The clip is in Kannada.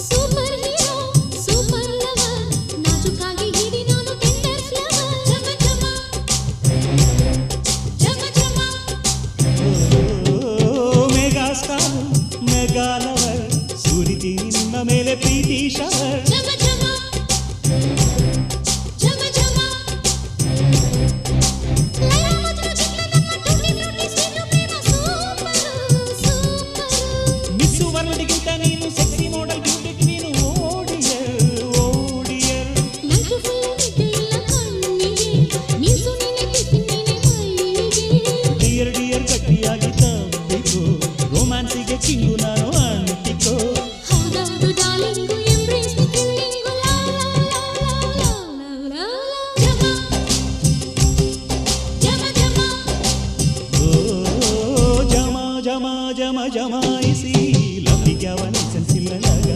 ಸೂಪರ್ ಹೀರೋ ಸೂಪರ್ ಲವರ್ ನಾಜುಕಾಗಿ ಹಿಡಿ ನಾನು ಟೆಂಡರ್ ಫ್ಲವರ್ ಝಮ ಝಮ ಝಮ ಝಮ ಮೆಗಾ ಸ್ಟಾರ್ ಮೆಗಾ ಲವರ್ ಸುರಿತೀನಿ ನಿಮ್ಮ ಮೇಲೆ ಪ್ರೀತಿ ಶವರ್ ಝಮ ಝಮ